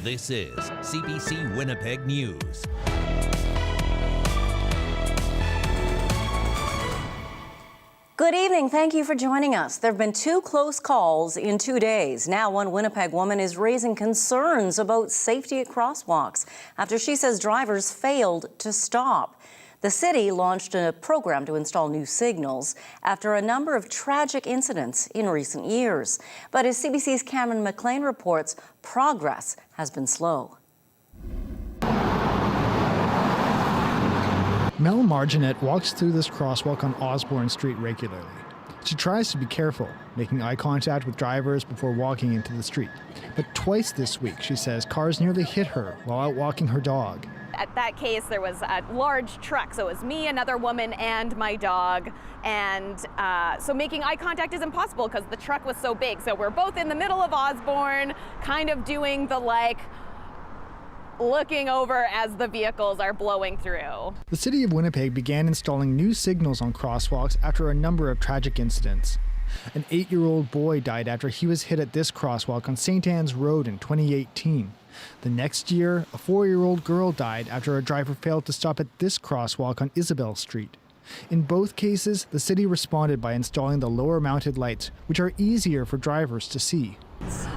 This is CBC Winnipeg News. Good evening. Thank you for joining us. There have been 2 close calls in 2 days. Now, one Winnipeg woman is raising concerns about safety at crosswalks after she says drivers failed to stop. The city launched a program to install new signals after a number of tragic incidents in recent years. But as CBC's Cameron McLean reports, progress has been slow. Mel Marginet walks through this crosswalk on Osborne Street regularly. She tries to be careful, making eye contact with drivers before walking into the street. But twice this week, she says, cars nearly hit her while out walking her dog. At that case, there was a large truck, so it was me, another woman, and my dog. And so making eye contact is impossible because the truck was so big. So we're both in the middle of Osborne, kind of doing the looking over as the vehicles are blowing through. The City of Winnipeg began installing new signals on crosswalks after a number of tragic incidents. An 8-year-old boy died after he was hit at this crosswalk on St. Anne's Road in 2018. The next year, a 4-year-old girl died after a driver failed to stop at this crosswalk on Isabel Street. In both cases, the city responded by installing the lower-mounted lights, which are easier for drivers to see.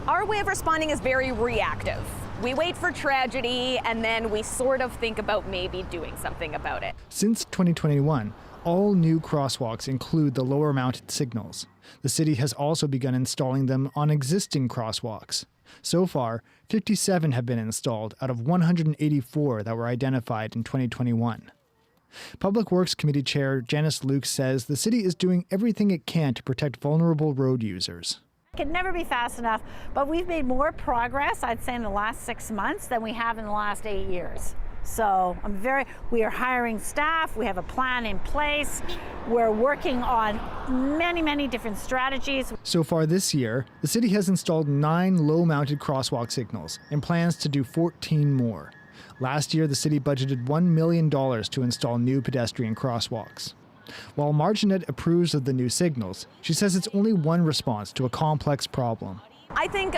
Our way of responding is very reactive. We wait for tragedy and then we sort of think about maybe doing something about it. Since 2021, all new crosswalks include the lower-mounted signals. The city has also begun installing them on existing crosswalks. So far, 57 have been installed out of 184 that were identified in 2021. Public Works Committee Chair Janice Luke says the city is doing everything it can to protect vulnerable road users. It can never be fast enough, but we've made more progress, I'd say, in the last 6 months than we have in the last 8 years. So we are hiring staff, we have a plan in place, we're working on many different strategies. So far this year, the city has installed 9 low-mounted crosswalk signals and plans to do 14 more. Last year, the city budgeted $1 million to install new pedestrian crosswalks. While Marginet approves of the new signals, she says it's only one response to a complex problem. I think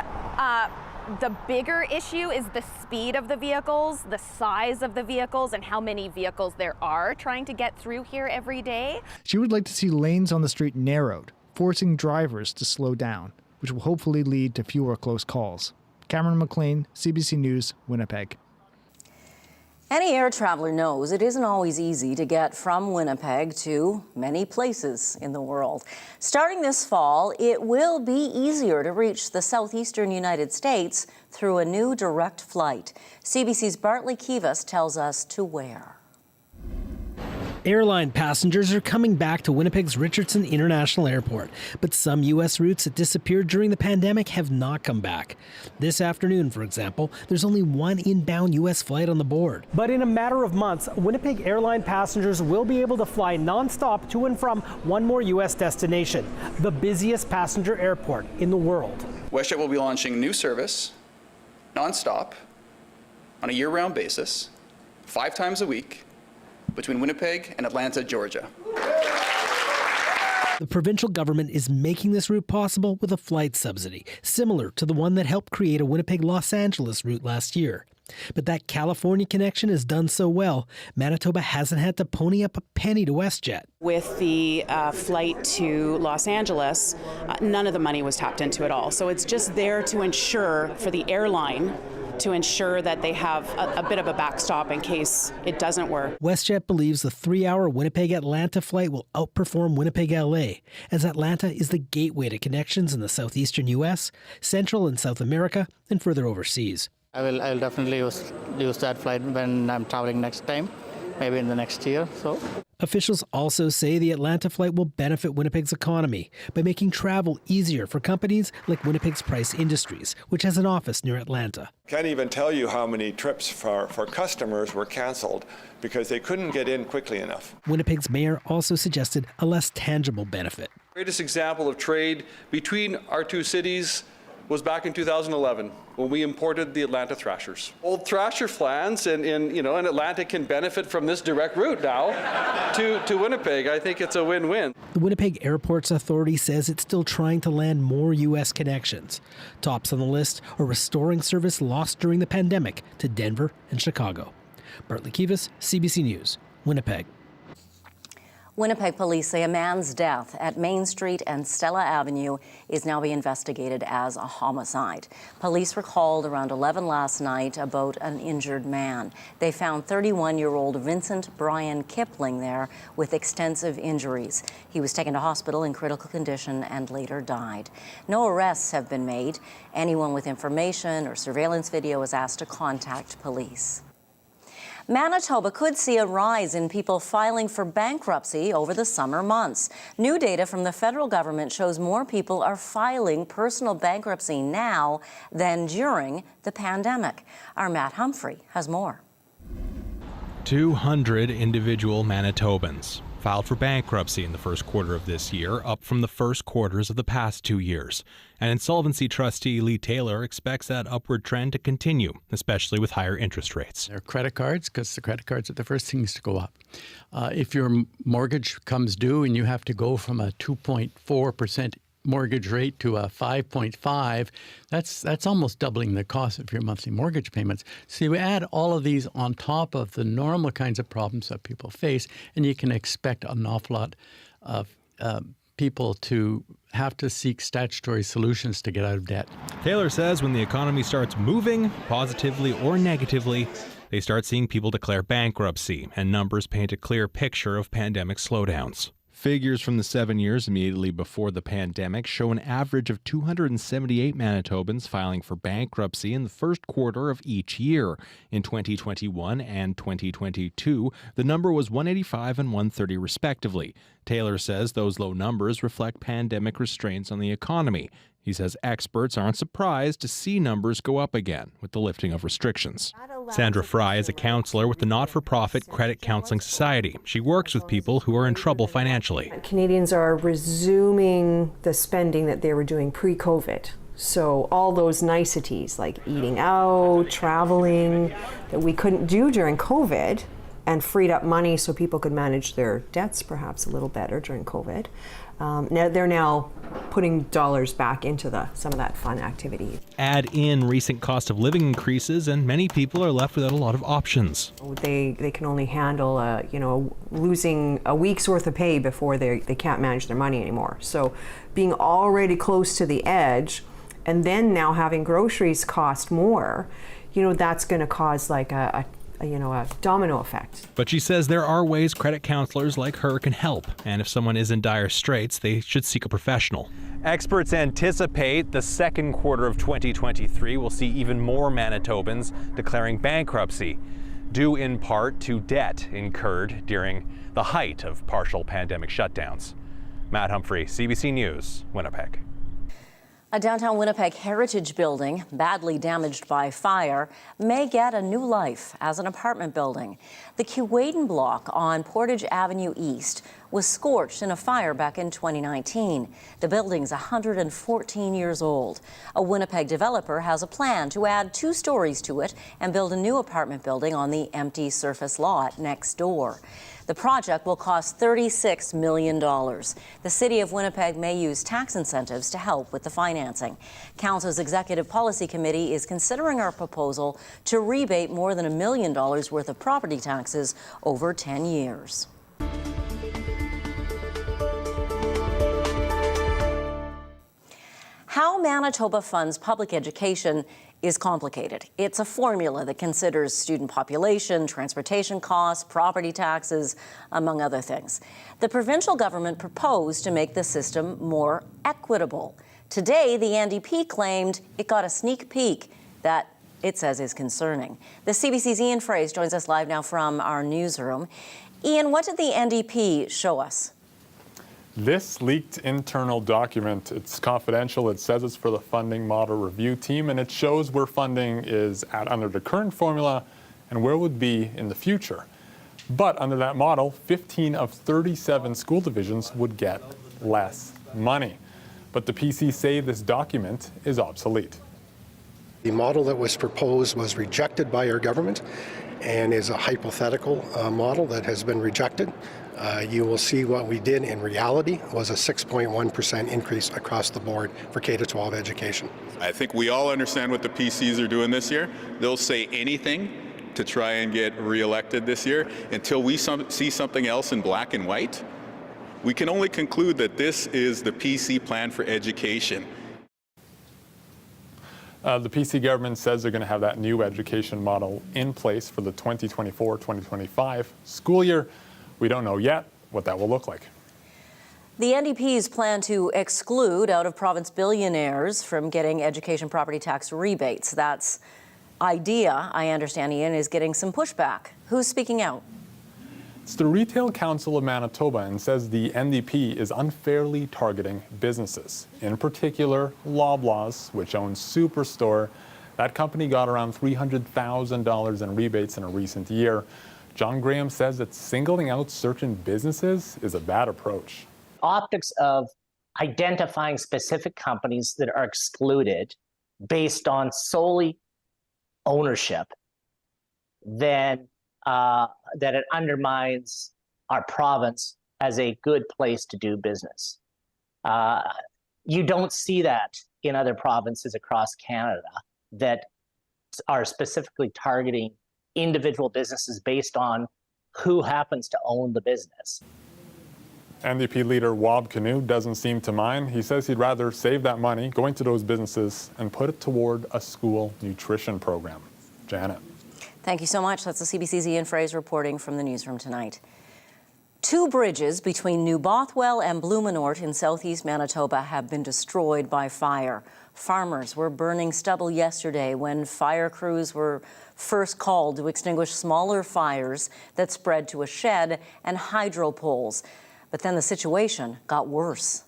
the bigger issue is the speed of the vehicles, the size of the vehicles, and how many vehicles there are trying to get through here every day. She would like to see lanes on the street narrowed, forcing drivers to slow down, which will hopefully lead to fewer close calls. Cameron McLean, CBC News, Winnipeg. Any air traveler knows it isn't always easy to get from Winnipeg to many places in the world. Starting this fall, it will be easier to reach the southeastern United States through a new direct flight. CBC's Bartley Kivas tells us to where. Airline passengers are coming back to Winnipeg's Richardson International Airport, but some U.S. routes that disappeared during the pandemic have not come back. This afternoon, for example, there's only one inbound U.S. flight on the board. But in a matter of months, Winnipeg airline passengers will be able to fly nonstop to and from one more U.S. destination, the busiest passenger airport in the world. WestJet will be launching new service, nonstop, on a year-round basis, 5 times a week, between Winnipeg and Atlanta, Georgia. The provincial government is making this route possible with a flight subsidy, similar to the one that helped create a Winnipeg-Los Angeles route last year. But that California connection has done so well, Manitoba hasn't had to pony up a penny to WestJet. With the flight to Los Angeles, none of the money was tapped into at all. So it's just there to ensure for the airline to ensure that they have a bit of a backstop in case it doesn't work. WestJet believes the 3-hour Winnipeg-Atlanta flight will outperform Winnipeg-LA, as Atlanta is the gateway to connections in the southeastern U.S., Central and South America, and further overseas. I will definitely use that flight when I'm traveling next time, maybe in the next year. Officials also say the Atlanta flight will benefit Winnipeg's economy by making travel easier for companies like Winnipeg's Price Industries, which has an office near Atlanta. Can't even tell you how many trips for customers were canceled because they couldn't get in quickly enough. Winnipeg's mayor also suggested a less tangible benefit. The greatest example of trade between our two cities was back in 2011 when we imported the Atlanta thrashers. Old thrasher flans and Atlanta can benefit from this direct route now to Winnipeg. I think it's a win-win. The Winnipeg Airports Authority says it's still trying to land more U.S. connections. Tops on the list are restoring service lost during the pandemic to Denver and Chicago. Bartley Kivas, CBC News, Winnipeg. Winnipeg police say a man's death at Main Street and Stella Avenue is now being investigated as a homicide. Police were called around 11 last night about an injured man. They found 31-year-old Vincent Brian Kipling there with extensive injuries. He was taken to hospital in critical condition and later died. No arrests have been made. Anyone with information or surveillance video is asked to contact police. Manitoba could see a rise in people filing for bankruptcy over the summer months. New data from the federal government shows more people are filing personal bankruptcy now than during the pandemic. Our Matt Humphrey has more. 200 individual Manitobans filed for bankruptcy in the first quarter of this year, up from the first quarters of the past 2 years. And insolvency trustee Lee Taylor expects that upward trend to continue, especially with higher interest rates. Their credit cards, because the credit cards are the first things to go up. If your mortgage comes due and you have to go from a 2.4% mortgage rate to a 5.5, that's almost doubling the cost of your monthly mortgage payments. So you add all of these on top of the normal kinds of problems that people face, and you can expect an awful lot of people to have to seek statutory solutions to get out of debt. Taylor says when the economy starts moving, positively or negatively, they start seeing people declare bankruptcy, and numbers paint a clear picture of pandemic slowdowns. Figures from the 7 years immediately before the pandemic show an average of 278 Manitobans filing for bankruptcy in the first quarter of each year. In 2021 and 2022, the number was 185 and 130 respectively. Taylor says those low numbers reflect pandemic restraints on the economy. He says experts aren't surprised to see numbers go up again with the lifting of restrictions. Sandra Fry is a counselor with the not-for-profit Credit Counseling Society. She works with people who are in trouble financially. Canadians are resuming the spending that they were doing pre-COVID. So all those niceties like eating out, traveling, that we couldn't do during COVID, and freed up money so people could manage their debts perhaps a little better during COVID. Now they're putting dollars back into some of that fun activity. Add in recent cost of living increases, and many people are left without a lot of options. They can only handle losing a week's worth of pay before they can't manage their money anymore. So being already close to the edge, and then now having groceries cost more, that's going to cause like a domino effect. But she says there are ways credit counselors like her can help, and if someone is in dire straits, they should seek a professional. Experts anticipate the second quarter of 2023 will see even more Manitobans declaring bankruptcy, due in part to debt incurred during the height of partial pandemic shutdowns. Matt Humphrey, CBC News, Winnipeg. A downtown Winnipeg heritage building, badly damaged by fire, may get a new life as an apartment building. The Keewaydin block on Portage Avenue East was scorched in a fire back in 2019. The building's 114 years old. A Winnipeg developer has a plan to add 2 stories to it and build a new apartment building on the empty surface lot next door. The project will cost $36 million. The City of Winnipeg may use tax incentives to help with the financing. Council's Executive Policy Committee is considering our proposal to rebate more than $1 million worth of property taxes over 10 years. How Manitoba funds public education is complicated. It's a formula that considers student population, transportation costs, property taxes, among other things. The provincial government proposed to make the system more equitable. Today, the NDP claimed it got a sneak peek that it says is concerning. The CBC's Ian Fraze joins us live now from our newsroom. Ian, what did the NDP show us? This leaked internal document, it's confidential. It says it's for the funding model review team, and it shows where funding is at under the current formula and where it would be in the future. But under that model, 15 of 37 school divisions would get less money. But the PC say this document is obsolete. The model that was proposed was rejected by our government and is a hypothetical model that has been rejected. You will see what we did in reality was a 6.1% increase across the board for K-12 education. I think we all understand what the PCs are doing this year. They'll say anything to try and get reelected this year. Until we see something else in black and white, we can only conclude that this is the PC plan for education. The PC government says they're going to have that new education model in place for the 2024-2025 school year. We don't know yet what that will look like. The NDP's plan to exclude out-of-province billionaires from getting education property tax rebates. That's idea, I understand, Ian, is getting some pushback. Who's speaking out? It's the Retail Council of Manitoba and says the NDP is unfairly targeting businesses. In particular, Loblaws, which owns Superstore. That company got around $300,000 in rebates in a recent year. John Graham says that singling out certain businesses is a bad approach. Optics of identifying specific companies that are excluded based on solely ownership, then that it undermines our province as a good place to do business. You don't see that in other provinces across Canada that are specifically targeting individual businesses based on who happens to own the business. NDP leader Wab Kinew doesn't seem to mind. He says he'd rather save that money going to those businesses and put it toward a school nutrition program. Janet. Thank you so much. That's the CBC's Ian Fraser reporting from the newsroom tonight. 2 bridges between New Bothwell and Blumenort in southeast Manitoba have been destroyed by fire. Farmers were burning stubble yesterday when fire crews were first called to extinguish smaller fires that spread to a shed and hydro poles. But then the situation got worse.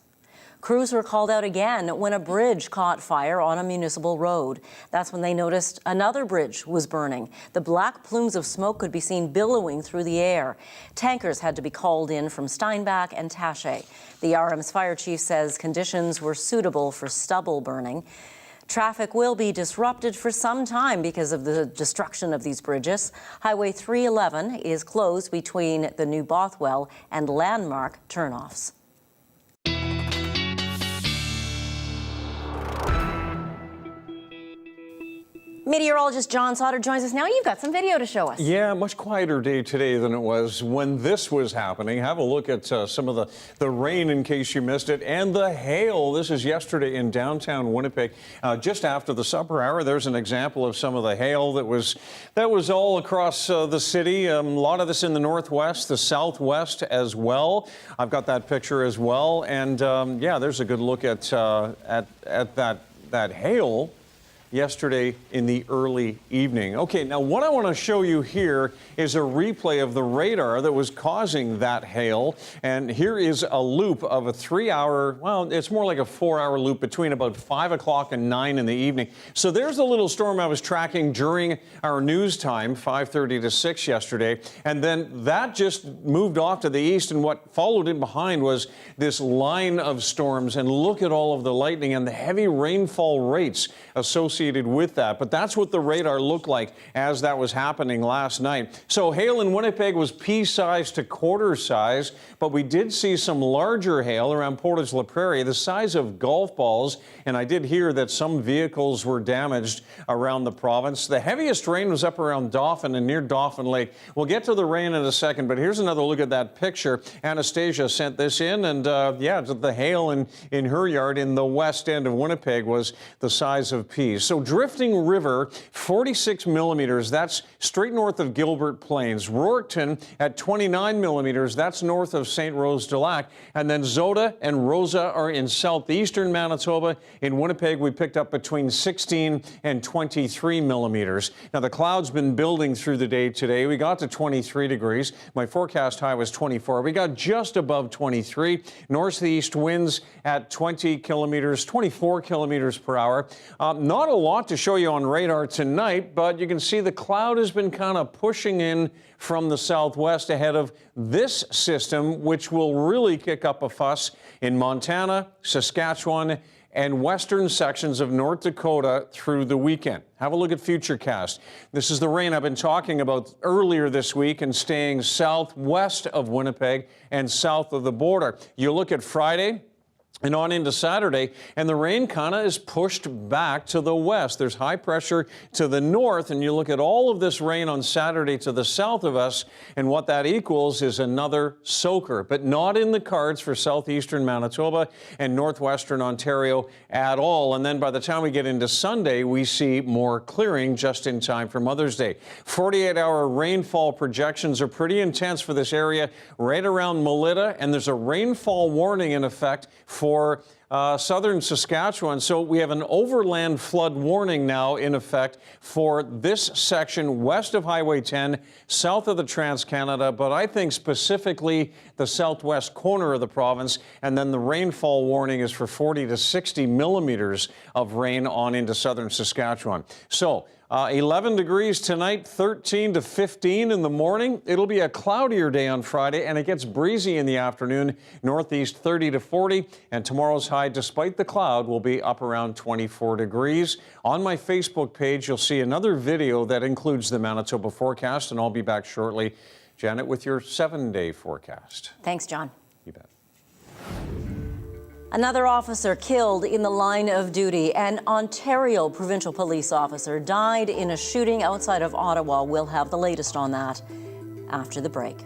Crews were called out again when a bridge caught fire on a municipal road. That's when they noticed another bridge was burning. The black plumes of smoke could be seen billowing through the air. Tankers had to be called in from Steinbach and Taché. The RM's fire chief says conditions were suitable for stubble burning. Traffic will be disrupted for some time because of the destruction of these bridges. Highway 311 is closed between the New Bothwell and Landmark turnoffs. Meteorologist John Sauder joins us now. You've got some video to show us. Yeah, much quieter day today than it was when this was happening. Have a look at some of the rain in case you missed it, and the hail. This is yesterday in downtown Winnipeg. Just after the supper hour, there's an example of some of the hail that was all across the city. A lot of this in the northwest, the southwest as well. I've got that picture as well, and yeah, there's a good look at that hail yesterday in the early evening. Okay, now what I want to show you here is a replay of the radar that was causing that hail. And here is a loop of a 3-hour, well, it's more like a 4-hour loop between about 5 o'clock and 9 in the evening. So there's the little storm I was tracking during our news time, 5:30 to 6 yesterday. And then that just moved off to the east, and what followed in behind was this line of storms. And look at all of the lightning and the heavy rainfall rates associated with that. But that's what the radar looked like as that was happening last night. So hail in Winnipeg was pea size to quarter size, but we did see some larger hail around Portage la Prairie, the size of golf balls. And I did hear that some vehicles were damaged around the province. The heaviest rain was up around Dauphin and near Dauphin Lake. We'll get to the rain in a second, but here's another look at that picture. Anastasia sent this in, and yeah, the hail in her yard in the west end of Winnipeg was the size of peas. So Drifting River, 46 millimeters. That's straight north of Gilbert Plains. Rorton at 29 millimeters. That's north of St. Rose-de-Lac. And then Zoda and Rosa are in southeastern Manitoba. In Winnipeg, we picked up between 16 and 23 millimeters. Now, the cloud's been building through the day today. We got to 23 degrees. My forecast high was 24. We got just above 23. Northeast winds at 20 kilometers, 24 kilometers per hour. Not a a lot to show you on radar tonight, but you can see the cloud has been kind of pushing in from the southwest ahead of this system, which will really kick up a fuss in Montana, Saskatchewan, and western sections of North Dakota through the weekend. Have a look at Futurecast. This is the rain I've been talking about earlier this week and staying southwest of Winnipeg and south of the border. You look at Friday and on into Saturday, and the rain kind of is pushed back to the west. There's high pressure to the north, and you look at all of this rain on Saturday to the south of us, and what that equals is another soaker, but not in the cards for southeastern Manitoba and northwestern Ontario at all. And then by the time we get into Sunday, we see more clearing just in time for Mother's Day. 48-hour rainfall projections are pretty intense for this area right around Melita, and there's a rainfall warning in effect for southern Saskatchewan. So we have an overland flood warning now in effect for this section west of Highway 10, south of the Trans-Canada, but I think specifically the southwest corner of the province. And then the rainfall warning is for 40 to 60 millimeters of rain on into southern Saskatchewan. So 11 degrees tonight, 13 to 15 in the morning. It'll be a cloudier day on Friday, and it gets breezy in the afternoon, northeast 30 to 40. And tomorrow's high, despite the cloud, will be up around 24 degrees. On my Facebook page, you'll see another video that includes the Manitoba forecast, and I'll be back shortly. Janet, with your 7-day forecast. Thanks, John. You bet. Another officer killed in the line of duty. An Ontario provincial police officer died in a shooting outside of Ottawa. We'll have the latest on that after the break.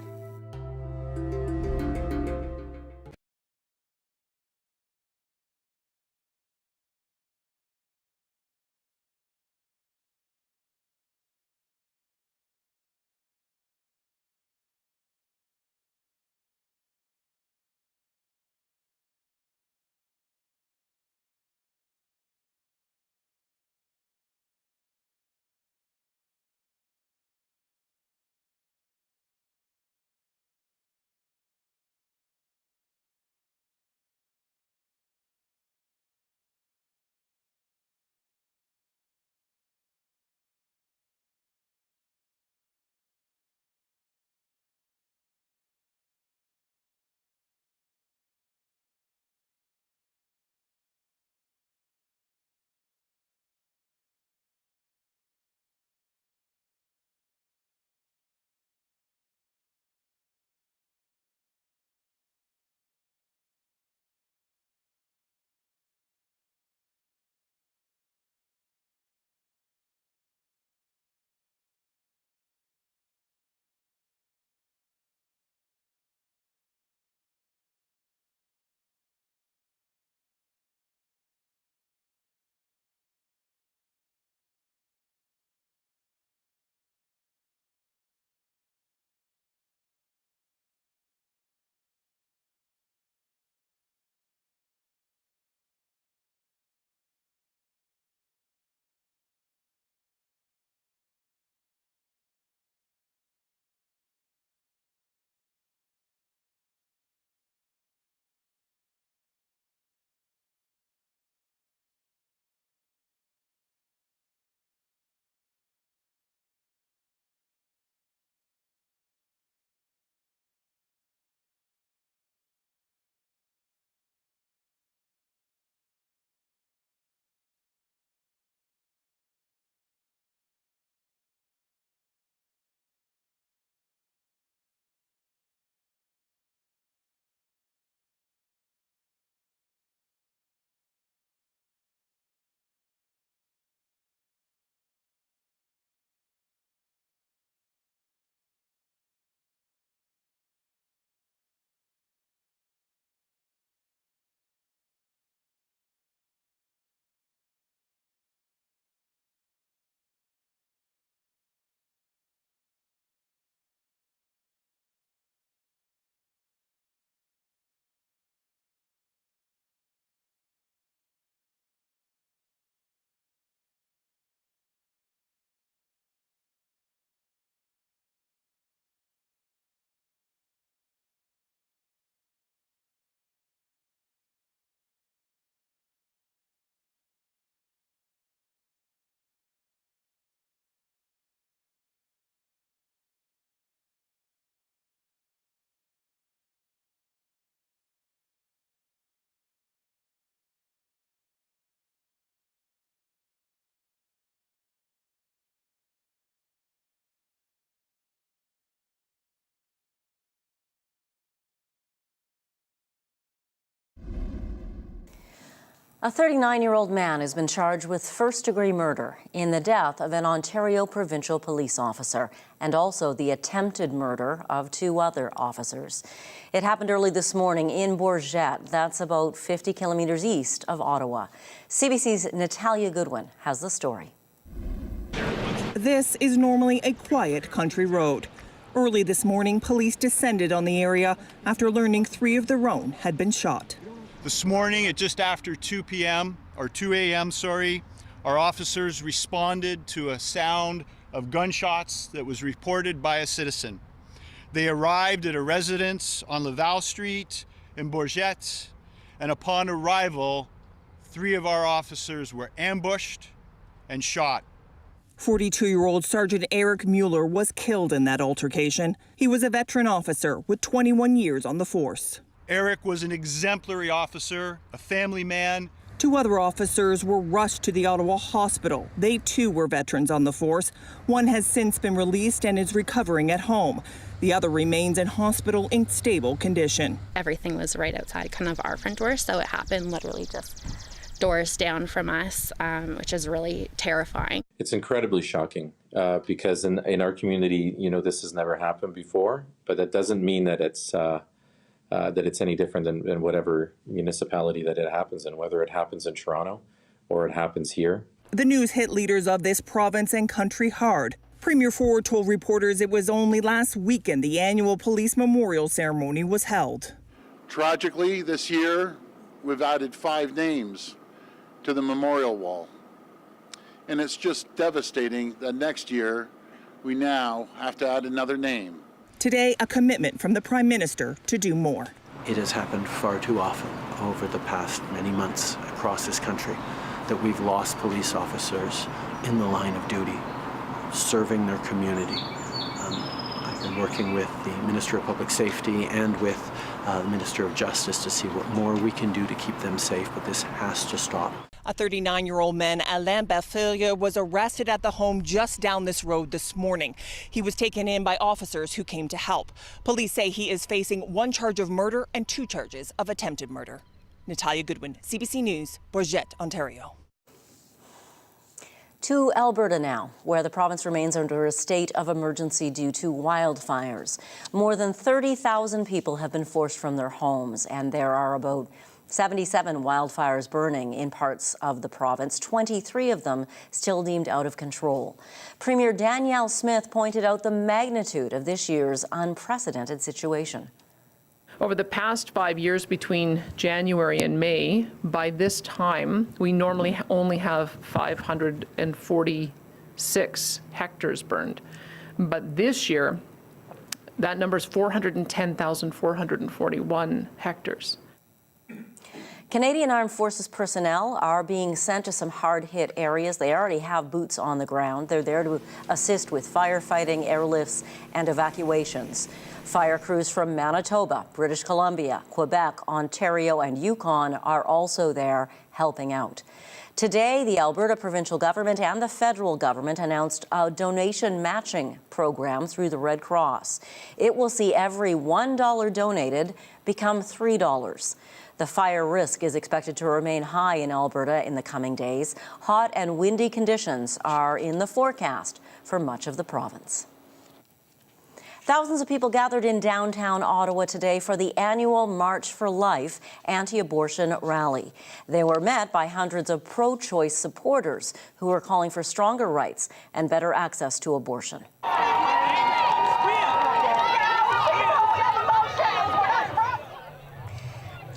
A 39-year-old man has been charged with first-degree murder in the death of an Ontario provincial police officer and also the attempted murder of 2 other officers. It happened early this morning in Bourget. That's about 50 kilometers east of Ottawa. CBC's Natalia Goodwin has the story. This is normally a quiet country road. Early this morning, police descended on the area after learning 3 of their own had been shot. This morning at just after 2 a.m., our officers responded to a sound of gunshots that was reported by a citizen. They arrived at a residence on Laval Street in Bourget, and upon arrival, 3 of our officers were ambushed and shot. 42-year-old Sergeant Eric Mueller was killed in that altercation. He was a veteran officer with 21 years on the force. Eric was an exemplary officer, a family man. 2 other officers were rushed to the Ottawa hospital. They too were veterans on the force. One has since been released and is recovering at home. The other remains in hospital in stable condition. Everything was right outside kind of our front door, so it happened literally just doors down from us, which is really terrifying. It's incredibly shocking because in our community, this has never happened before, but that doesn't mean that it's any different than whatever municipality that it happens in, whether it happens in Toronto or it happens here. The news hit leaders of this province and country hard. Premier Ford told reporters it was only last weekend the annual police memorial ceremony was held. Tragically, this year, we've added 5 names to the memorial wall. And it's just devastating that next year we now have to add another name. Today, a commitment from the Prime Minister to do more. It has happened far too often over the past many months across this country that we've lost police officers in the line of duty, serving their community. I've been working with the Minister of Public Safety and with the Minister of Justice to see what more we can do to keep them safe, but this has to stop. A 39-year-old man, Alain Berthelier, was arrested at the home just down this road this morning. He was taken in by officers who came to help. Police say he is facing 1 charge of murder and 2 charges of attempted murder. Natalia Goodwin, CBC News, Bourget, Ontario. To Alberta now, where the province remains under a state of emergency due to wildfires. More than 30,000 people have been forced from their homes, and there are about 77 wildfires burning in parts of the province, 23 of them still deemed out of control. Premier Danielle Smith pointed out the magnitude of this year's unprecedented situation. Over the past 5 years between January and May, by this time, we normally only have 546 hectares burned. But this year, that number is 410,441 hectares. Canadian Armed Forces personnel are being sent to some hard-hit areas. They already have boots on the ground. They're there to assist with firefighting, airlifts, and evacuations. Fire crews from Manitoba, British Columbia, Quebec, Ontario, and Yukon are also there helping out. Today, the Alberta provincial government and the federal government announced a donation matching program through the Red Cross. It will see every $1 donated become $3. The fire risk is expected to remain high in Alberta in the coming days. Hot and windy conditions are in the forecast for much of the province. Thousands of people gathered in downtown Ottawa today for the annual March for Life anti-abortion rally. They were met by hundreds of pro-choice supporters who are calling for stronger rights and better access to abortion.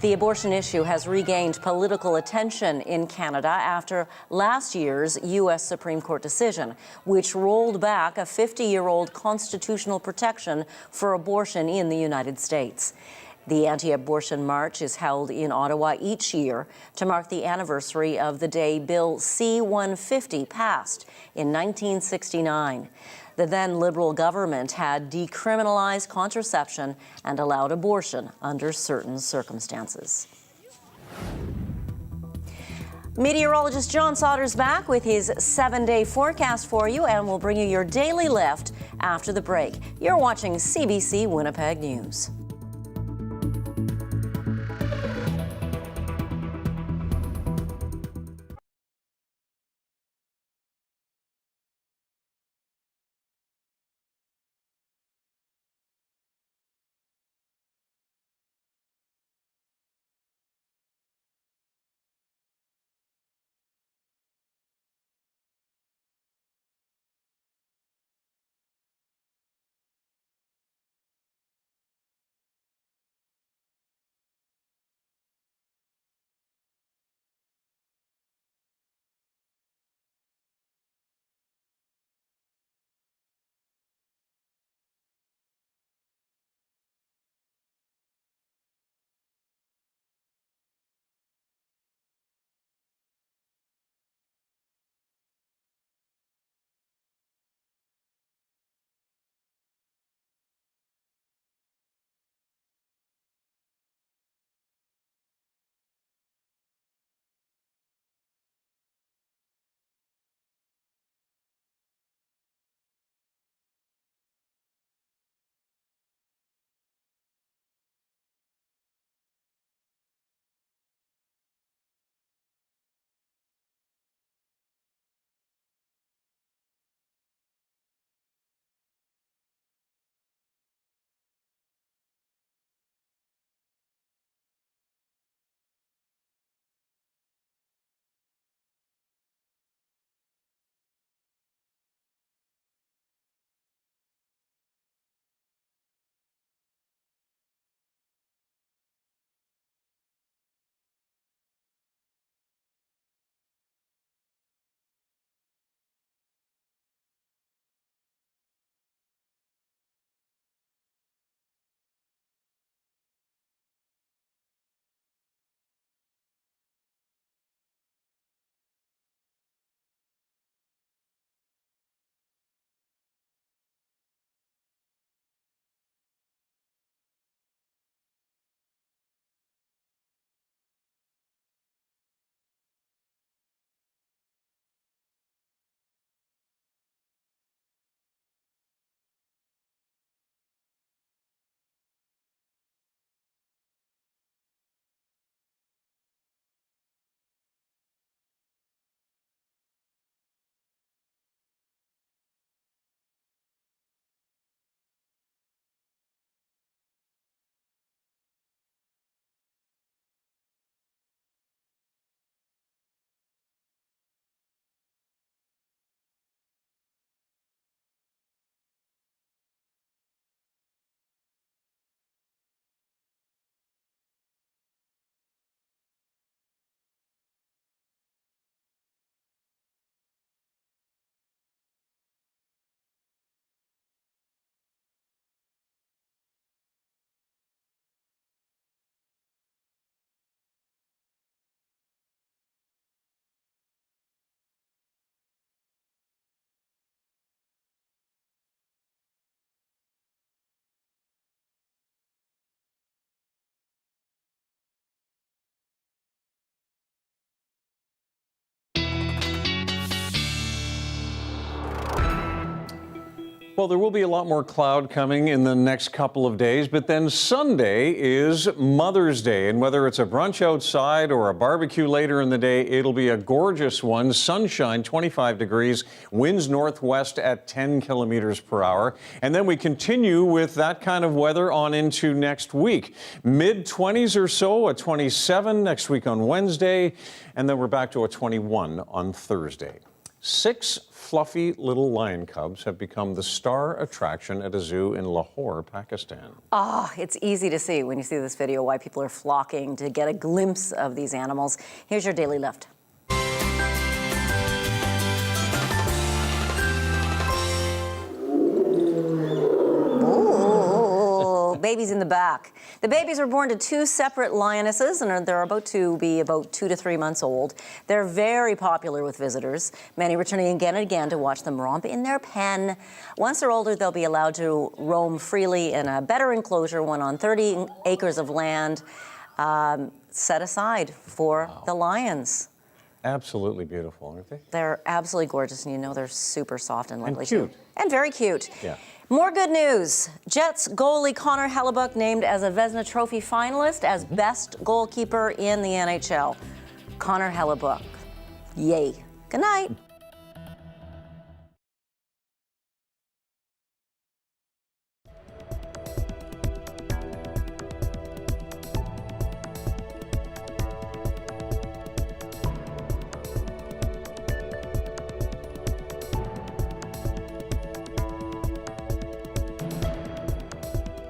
The abortion issue has regained political attention in Canada after last year's U.S. Supreme Court decision, which rolled back a 50-year-old constitutional protection for abortion in the United States. The anti-abortion march is held in Ottawa each year to mark the anniversary of the day Bill C-150 passed in 1969. The then Liberal government had decriminalized contraception and allowed abortion under certain circumstances. Meteorologist John Sauder's back with his 7-day forecast for you, and we'll bring you your daily lift after the break. You're watching CBC Winnipeg News. Well, there will be a lot more cloud coming in the next couple of days, but then Sunday is Mother's Day, and whether it's a brunch outside or a barbecue later in the day, it'll be a gorgeous one. Sunshine, 25 degrees, winds northwest at 10 kilometers per hour, and then we continue with that kind of weather on into next week. Mid-20s or so, a 27 next week on Wednesday, and then we're back to a 21 on Thursday. 6 fluffy little lion cubs have become the star attraction at a zoo in Lahore, Pakistan. It's easy to see when you see this video why people are flocking to get a glimpse of these animals. Here's your Daily Lift. Babies in the back. The babies were born to 2 separate lionesses, and they're about to be about 2 to 3 months old. They're very popular with visitors, many returning again and again to watch them romp in their pen. Once they're older, they'll be allowed to roam freely in a better enclosure, one on 30 acres of land set aside for the lions. Absolutely beautiful, aren't they? They're absolutely gorgeous, and you know they're super soft and lovely. And cute. Too. And very cute. Yeah. More good news. Jets goalie Connor Hellebuyck named as a Vezina Trophy finalist as best goalkeeper in the NHL. Connor Hellebuyck. Yay. Good night.